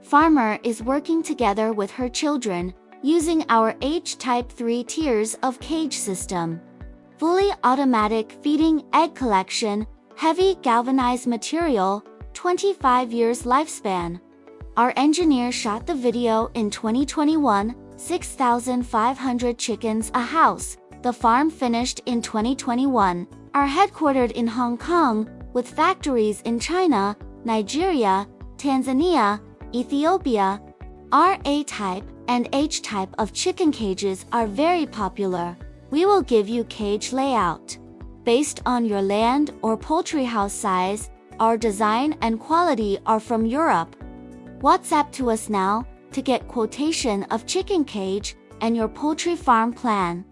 Farmer is working together with her children, using our H-type 3 tiers of cage system. Fully automatic feeding, egg collection, heavy galvanized material, 25 years lifespan. Our engineer shot the video in 2021, 6,500 chickens a house. The farm finished in 2021, are headquartered in Hong Kong, with factories in China, Nigeria, Tanzania, Ethiopia. Our A-type and H-type of chicken cages are very popular. We will give you cage layout. Based on your land or poultry house size, our design and quality are from Europe. WhatsApp to us now to get quotation of chicken cage and your poultry farm plan.